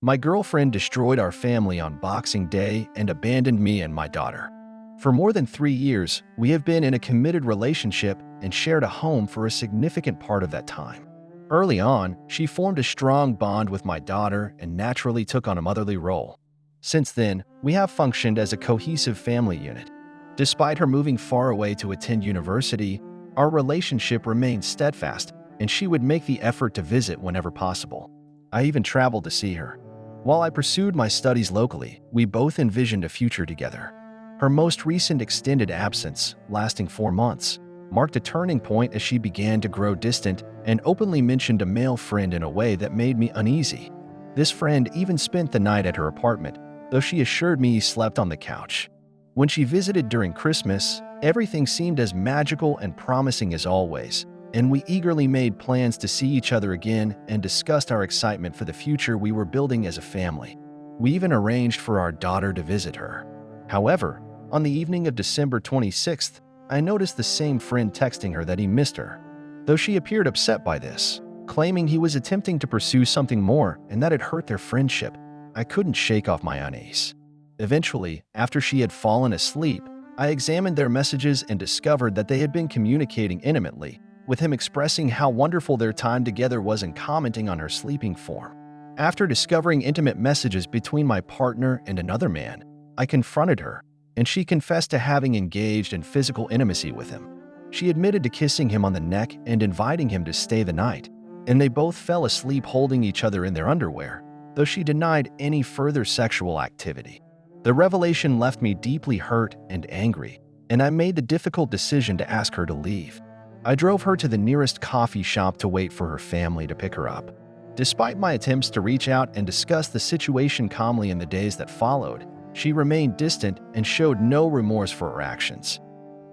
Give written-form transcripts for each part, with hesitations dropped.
My girlfriend destroyed our family on Boxing Day and abandoned me and my daughter. For more than 3 years, we have been in a committed relationship and shared a home for a significant part of that time. Early on, she formed a strong bond with my daughter and naturally took on a motherly role. Since then, we have functioned as a cohesive family unit. Despite her moving far away to attend university, our relationship remained steadfast, and she would make the effort to visit whenever possible. I even traveled to see her. While I pursued my studies locally, we both envisioned a future together. Her most recent extended absence, lasting 4 months, marked a turning point as she began to grow distant and openly mentioned a male friend in a way that made me uneasy. This friend even spent the night at her apartment, though she assured me he slept on the couch. When she visited during Christmas, everything seemed as magical and promising as always, and we eagerly made plans to see each other again and discussed our excitement for the future we were building as a family. We even arranged for our daughter to visit her. However, on the evening of December 26th, I noticed the same friend texting her that he missed her, though she appeared upset by this, claiming he was attempting to pursue something more and that it hurt their friendship. I couldn't shake off my unease. Eventually, after she had fallen asleep, I examined their messages and discovered that they had been communicating intimately, with him expressing how wonderful their time together was and commenting on her sleeping form. After discovering intimate messages between my partner and another man, I confronted her, and she confessed to having engaged in physical intimacy with him. She admitted to kissing him on the neck and inviting him to stay the night, and they both fell asleep holding each other in their underwear, though she denied any further sexual activity. The revelation left me deeply hurt and angry, and I made the difficult decision to ask her to leave. I drove her to the nearest coffee shop to wait for her family to pick her up. Despite my attempts to reach out and discuss the situation calmly in the days that followed, she remained distant and showed no remorse for her actions.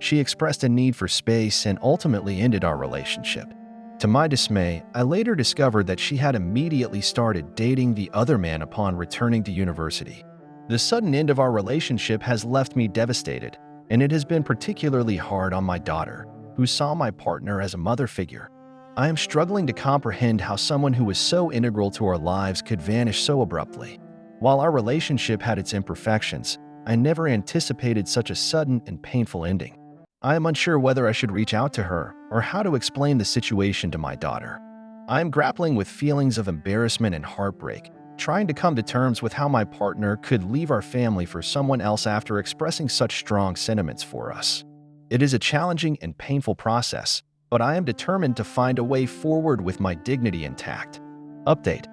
She expressed a need for space and ultimately ended our relationship. To my dismay, I later discovered that she had immediately started dating the other man upon returning to university. The sudden end of our relationship has left me devastated, and it has been particularly hard on my daughter, who saw my partner as a mother figure. I am struggling to comprehend how someone who was so integral to our lives could vanish so abruptly. While our relationship had its imperfections, I never anticipated such a sudden and painful ending. I am unsure whether I should reach out to her or how to explain the situation to my daughter. I am grappling with feelings of embarrassment and heartbreak, trying to come to terms with how my partner could leave our family for someone else after expressing such strong sentiments for us. It is a challenging and painful process, but I am determined to find a way forward with my dignity intact. Update: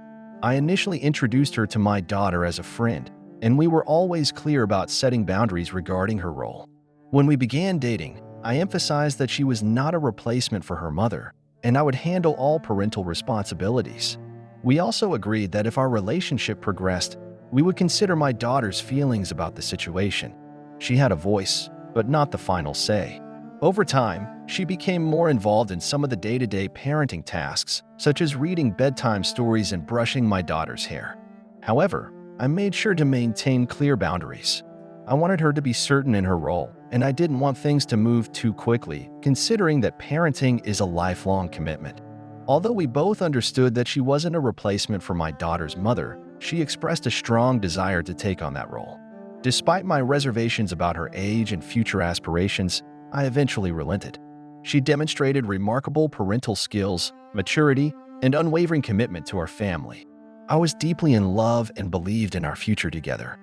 I initially introduced her to my daughter as a friend, and we were always clear about setting boundaries regarding her role. When we began dating, I emphasized that she was not a replacement for her mother, and I would handle all parental responsibilities. We also agreed that if our relationship progressed, we would consider my daughter's feelings about the situation. She had a voice, but not the final say. Over time, she became more involved in some of the day-to-day parenting tasks, such as reading bedtime stories and brushing my daughter's hair. However, I made sure to maintain clear boundaries. I wanted her to be certain in her role, and I didn't want things to move too quickly, considering that parenting is a lifelong commitment. Although we both understood that she wasn't a replacement for my daughter's mother, she expressed a strong desire to take on that role. Despite my reservations about her age and future aspirations, I eventually relented. She demonstrated remarkable parental skills, maturity, and unwavering commitment to our family. I was deeply in love and believed in our future together.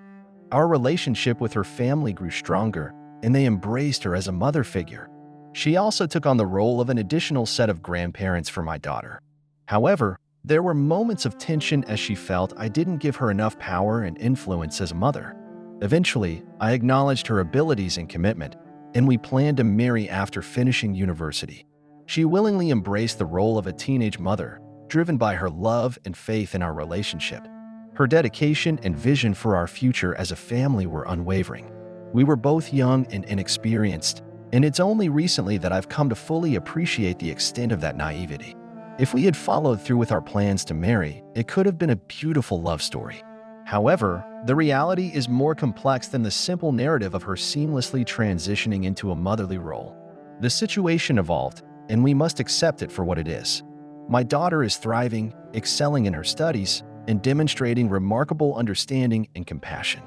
Our relationship with her family grew stronger, and they embraced her as a mother figure. She also took on the role of an additional set of grandparents for my daughter. However, there were moments of tension as she felt I didn't give her enough power and influence as a mother. Eventually, I acknowledged her abilities and commitment, and we planned to marry after finishing university. She willingly embraced the role of a teenage mother, driven by her love and faith in our relationship. Her dedication and vision for our future as a family were unwavering. We were both young and inexperienced, and it's only recently that I've come to fully appreciate the extent of that naivety. If we had followed through with our plans to marry, it could have been a beautiful love story. However, the reality is more complex than the simple narrative of her seamlessly transitioning into a motherly role. The situation evolved, and we must accept it for what it is. My daughter is thriving, excelling in her studies, and demonstrating remarkable understanding and compassion.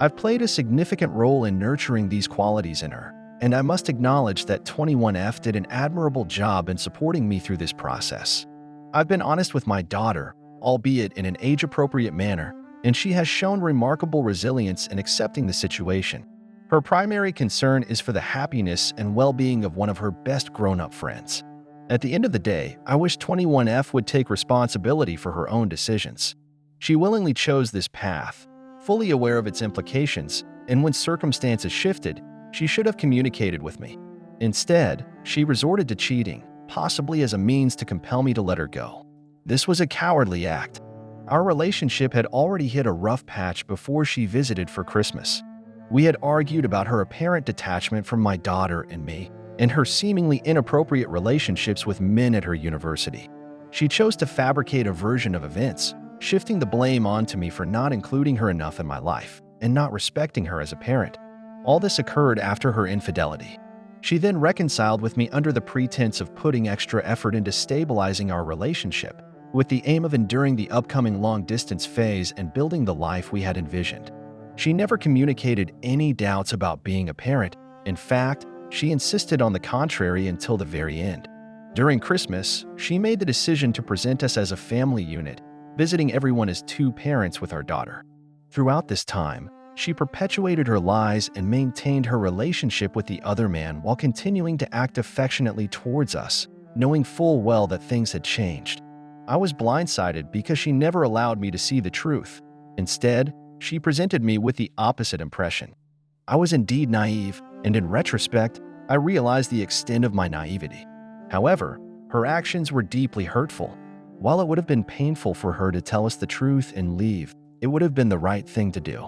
I've played a significant role in nurturing these qualities in her, and I must acknowledge that 21F did an admirable job in supporting me through this process. I've been honest with my daughter, albeit in an age-appropriate manner, and she has shown remarkable resilience in accepting the situation. Her primary concern is for the happiness and well-being of one of her best grown-up friends. At the end of the day, I wish 21F would take responsibility for her own decisions. She willingly chose this path, fully aware of its implications, and when circumstances shifted, she should have communicated with me. Instead, she resorted to cheating, possibly as a means to compel me to let her go. This was a cowardly act. Our relationship had already hit a rough patch before she visited for Christmas. We had argued about her apparent detachment from my daughter and me, and her seemingly inappropriate relationships with men at her university. She chose to fabricate a version of events, shifting the blame onto me for not including her enough in my life and not respecting her as a parent. All this occurred after her infidelity. She then reconciled with me under the pretense of putting extra effort into stabilizing our relationship, with the aim of enduring the upcoming long-distance phase and building the life we had envisioned. She never communicated any doubts about being a parent. In fact, she insisted on the contrary until the very end. During Christmas, she made the decision to present us as a family unit, visiting everyone as two parents with our daughter. Throughout this time, she perpetuated her lies and maintained her relationship with the other man while continuing to act affectionately towards us, knowing full well that things had changed. I was blindsided because she never allowed me to see the truth. Instead, she presented me with the opposite impression. I was indeed naive, and in retrospect, I realized the extent of my naivety. However, her actions were deeply hurtful. While it would have been painful for her to tell us the truth and leave, it would have been the right thing to do.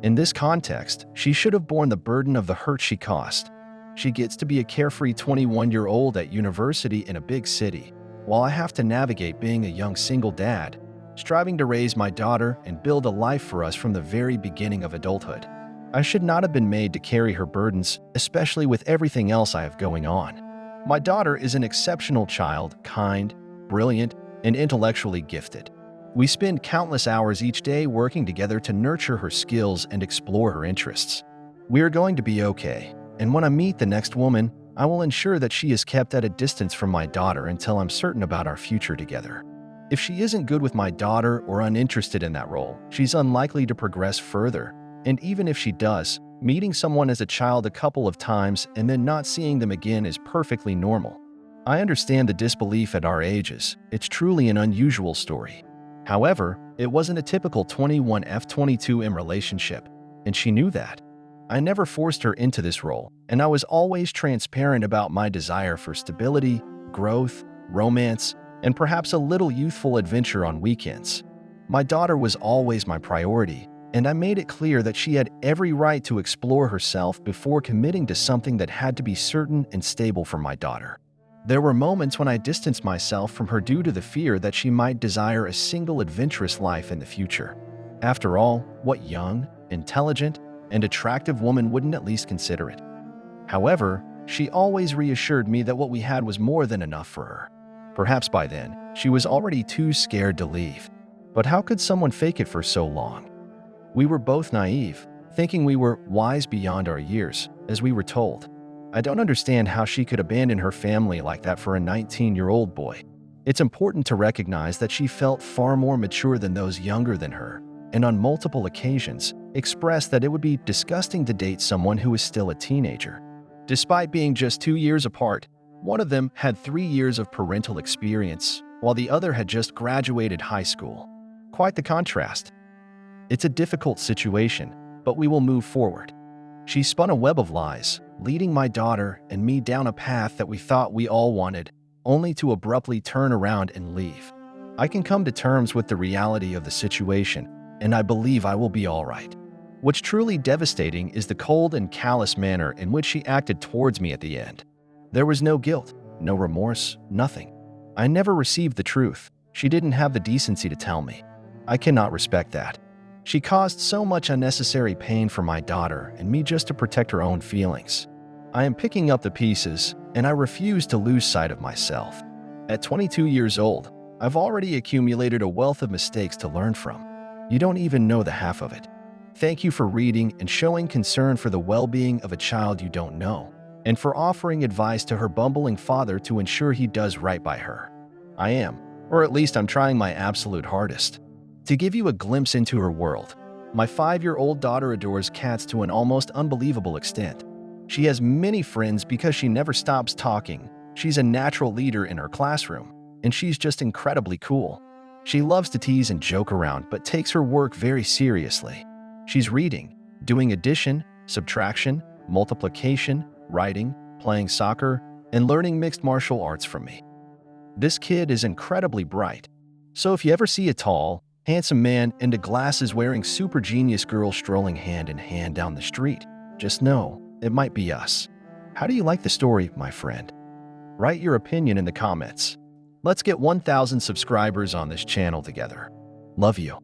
In this context, she should have borne the burden of the hurt she caused. She gets to be a carefree 21-year-old at university in a big city, while I have to navigate being a young single dad, striving to raise my daughter and build a life for us from the very beginning of adulthood. I should not have been made to carry her burdens, especially with everything else I have going on. My daughter is an exceptional child, kind, brilliant, and intellectually gifted. We spend countless hours each day working together to nurture her skills and explore her interests. We are going to be okay, and when I meet the next woman, I will ensure that she is kept at a distance from my daughter until I'm certain about our future together. If she isn't good with my daughter or uninterested in that role, she's unlikely to progress further. And even if she does, meeting someone as a child a couple of times and then not seeing them again is perfectly normal. I understand the disbelief at our ages. It's truly an unusual story. However, it wasn't a typical 21F22M relationship, and she knew that. I never forced her into this role, and I was always transparent about my desire for stability, growth, romance, and perhaps a little youthful adventure on weekends. My daughter was always my priority, and I made it clear that she had every right to explore herself before committing to something that had to be certain and stable for my daughter. There were moments when I distanced myself from her due to the fear that she might desire a single adventurous life in the future. After all, what young, intelligent, and attractive woman wouldn't at least consider it? However, she always reassured me that what we had was more than enough for her. Perhaps by then, she was already too scared to leave. But how could someone fake it for so long? We were both naive, thinking we were wise beyond our years, as we were told. I don't understand how she could abandon her family like that for a 19-year-old boy. It's important to recognize that she felt far more mature than those younger than her, and on multiple occasions, expressed that it would be disgusting to date someone who is still a teenager. Despite being just 2 years apart, one of them had 3 years of parental experience, while the other had just graduated high school. Quite the contrast. It's a difficult situation, but we will move forward. She spun a web of lies, leading my daughter and me down a path that we thought we all wanted, only to abruptly turn around and leave. I can come to terms with the reality of the situation, and I believe I will be all right. What's truly devastating is the cold and callous manner in which she acted towards me at the end. There was no guilt, no remorse, nothing. I never received the truth. She didn't have the decency to tell me. I cannot respect that. She caused so much unnecessary pain for my daughter and me just to protect her own feelings. I am picking up the pieces, and I refuse to lose sight of myself. At 22 years old, I've already accumulated a wealth of mistakes to learn from. You don't even know the half of it. Thank you for reading and showing concern for the well-being of a child you don't know, and for offering advice to her bumbling father to ensure he does right by her. I am, or at least I'm trying my absolute hardest, to give you a glimpse into her world. My 5-year-old daughter adores cats to an almost unbelievable extent. She has many friends because she never stops talking. She's a natural leader in her classroom, and she's just incredibly cool. She loves to tease and joke around, but takes her work very seriously. She's reading, doing addition, subtraction, multiplication, writing, playing soccer, and learning mixed martial arts from me. This kid is incredibly bright. So if you ever see a tall, handsome man and a glasses-wearing super genius girl strolling hand in hand down the street, just know it might be us. How do you like the story, my friend? Write your opinion in the comments. Let's get 1,000 subscribers on this channel together. Love you.